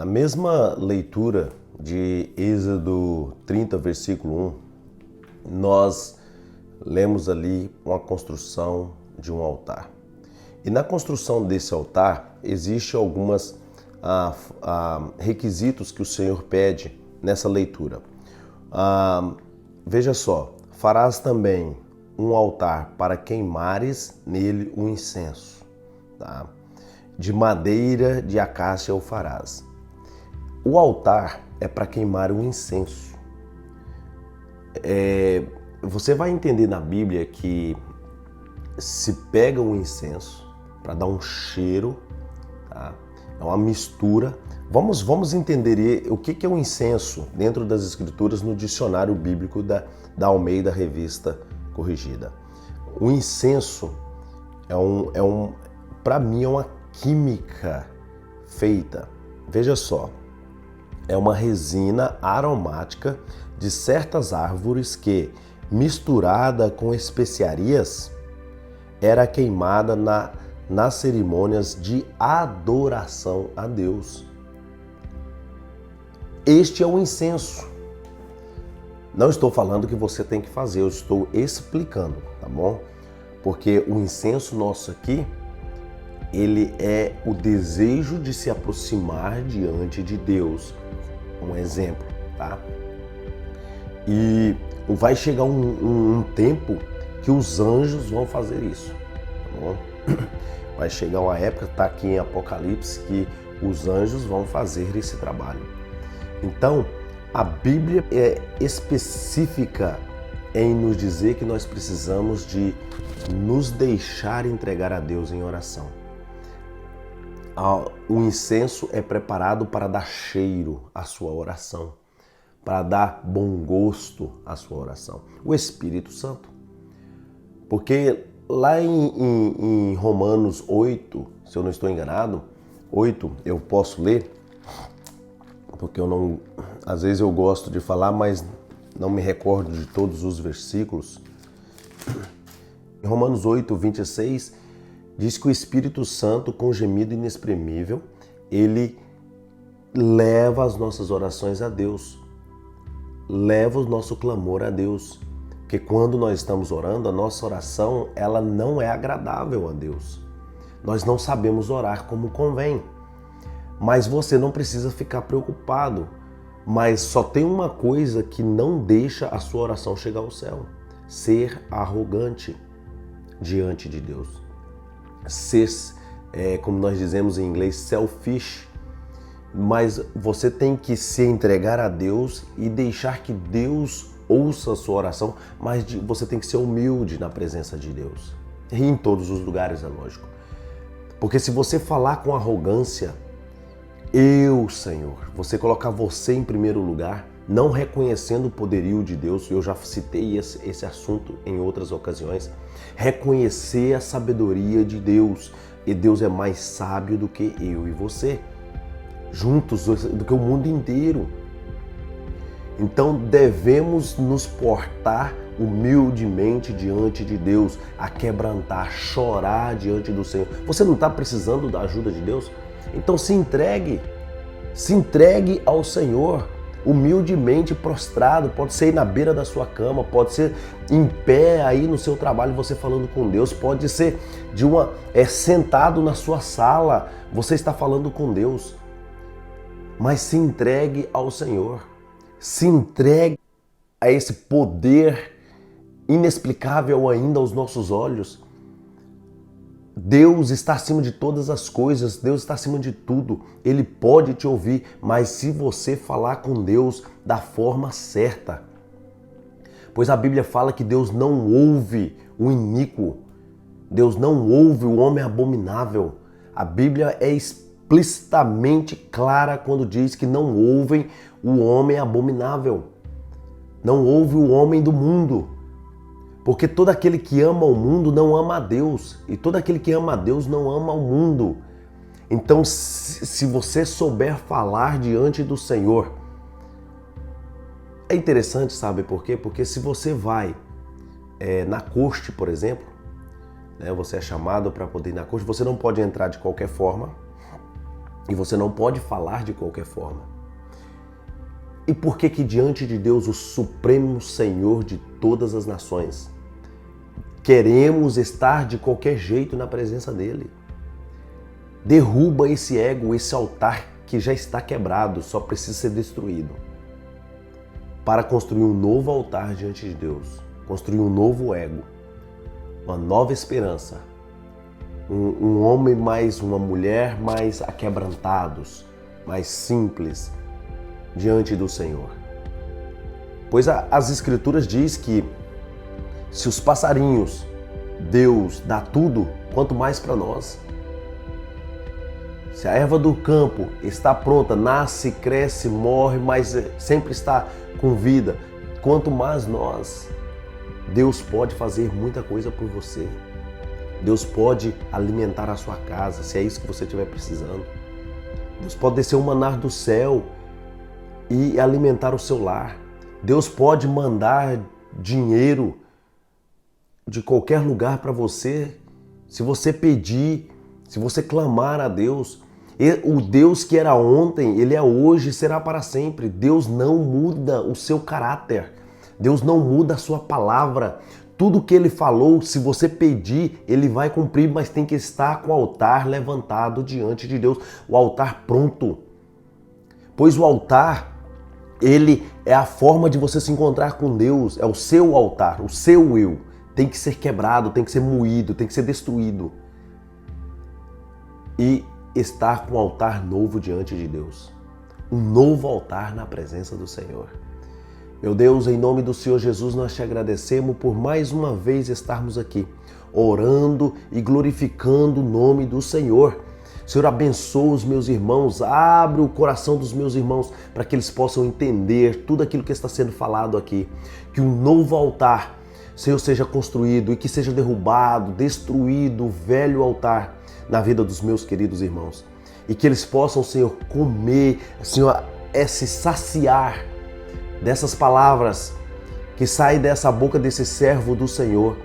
Na mesma leitura de Êxodo 30, versículo 1, nós lemos ali uma construção de um altar. E na construção desse altar, existem alguns requisitos que o Senhor pede nessa leitura. Veja só, farás também um altar para queimares nele um incenso, tá? De madeira de acácia o farás. O altar é para queimar o incenso. Você vai entender na Bíblia que se pega um incenso para dar um cheiro, tá? É uma mistura. Vamos entender o que é um incenso dentro das Escrituras no dicionário bíblico da Almeida Revista Corrigida. O incenso para mim é uma química feita. Veja só. É uma resina aromática de certas árvores que, misturada com especiarias, era queimada nas cerimônias de adoração a Deus. Este é o incenso. Não estou falando que você tem que fazer, eu estou explicando, tá bom? Porque o incenso nosso aqui, ele é o desejo de se aproximar diante de Deus. Um exemplo, tá? E vai chegar um tempo que os anjos vão fazer isso, tá bom? Vai chegar uma época, tá aqui em Apocalipse, que os anjos vão fazer esse trabalho. Então, a Bíblia é específica em nos dizer que nós precisamos de nos deixar entregar a Deus em oração. O incenso é preparado para dar cheiro à sua oração, para dar bom gosto à sua oração. O Espírito Santo. Porque lá em Romanos 8, se eu não estou enganado, 8, eu posso ler, porque às vezes eu gosto de falar, mas não me recordo de todos os versículos. Em Romanos 8, 26, diz que o Espírito Santo, com gemido inexprimível, ele leva as nossas orações a Deus, leva o nosso clamor a Deus. Porque quando nós estamos orando, a nossa oração, ela não é agradável a Deus. Nós não sabemos orar como convém. Mas você não precisa ficar preocupado. Mas só tem uma coisa que não deixa a sua oração chegar ao céu: ser arrogante diante de Deus. Ser, como nós dizemos em inglês, selfish. Mas você tem que se entregar a Deus e deixar que Deus ouça a sua oração, mas você tem que ser humilde na presença de Deus. E em todos os lugares, é lógico. Porque se você falar com arrogância, Senhor, você colocar você em primeiro lugar, não reconhecendo o poderio de Deus, eu já citei esse assunto em outras ocasiões, reconhecer a sabedoria de Deus, e Deus é mais sábio do que eu e você, juntos, do que o mundo inteiro. Então devemos nos portar humildemente diante de Deus, a quebrantar, chorar diante do Senhor. Você não está precisando da ajuda de Deus? Então se entregue ao Senhor, humildemente prostrado. Pode ser aí na beira da sua cama, pode ser em pé aí no seu trabalho, você falando com Deus, pode ser sentado na sua sala, você está falando com Deus. Mas se entregue ao Senhor, se entregue a esse poder inexplicável ainda aos nossos olhos. Deus está acima de todas as coisas, Deus está acima de tudo, Ele pode te ouvir, mas se você falar com Deus da forma certa. Pois a Bíblia fala que Deus não ouve o iníquo, Deus não ouve o homem abominável. A Bíblia é explicitamente clara quando diz que não ouvem o homem abominável, não ouve o homem do mundo. Porque todo aquele que ama o mundo não ama a Deus. E todo aquele que ama a Deus não ama o mundo. Então, se você souber falar diante do Senhor... É interessante, sabe por quê? Porque se você vai na corte, por exemplo, né, você é chamado para poder ir na corte, você não pode entrar de qualquer forma. E você não pode falar de qualquer forma. E por que diante de Deus, o Supremo Senhor de todas as nações, queremos estar de qualquer jeito na presença dele? Derruba esse ego, esse altar que já está quebrado, só precisa ser destruído, para construir um novo altar diante de Deus, construir um novo ego, uma nova esperança, um homem mais, uma mulher mais aquebrantados, mais simples diante do Senhor. Pois as Escrituras diz que se os passarinhos Deus dá tudo, quanto mais para nós. Se a erva do campo está pronta, nasce, cresce, morre, mas sempre está com vida, quanto mais nós. Deus pode fazer muita coisa por você. Deus pode alimentar a sua casa, se é isso que você estiver precisando. Deus pode descer um maná do céu e alimentar o seu lar. Deus pode mandar dinheiro de qualquer lugar para você, se você pedir, se você clamar a Deus. O Deus que era ontem, Ele é hoje e será para sempre. Deus não muda o seu caráter. Deus não muda a sua palavra. Tudo que Ele falou, se você pedir, Ele vai cumprir, mas tem que estar com o altar levantado diante de Deus, o altar pronto. Pois o altar, ele é a forma de você se encontrar com Deus, é o seu altar, o seu eu. Tem que ser quebrado, tem que ser moído, tem que ser destruído. E estar com um altar novo diante de Deus. Um novo altar na presença do Senhor. Meu Deus, em nome do Senhor Jesus, nós te agradecemos por mais uma vez estarmos aqui, orando e glorificando o nome do Senhor. Senhor, abençoa os meus irmãos, abre o coração dos meus irmãos para que eles possam entender tudo aquilo que está sendo falado aqui. Que um novo altar, Senhor, seja construído e que seja derrubado, destruído o velho altar na vida dos meus queridos irmãos. E que eles possam, Senhor, comer, Senhor, se saciar dessas palavras que saem dessa boca desse servo do Senhor,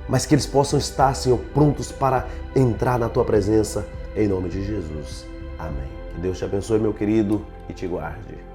mas que eles possam estar, Senhor, prontos para entrar na Tua presença, em nome de Jesus. Amém. Que Deus te abençoe, meu querido, e te guarde.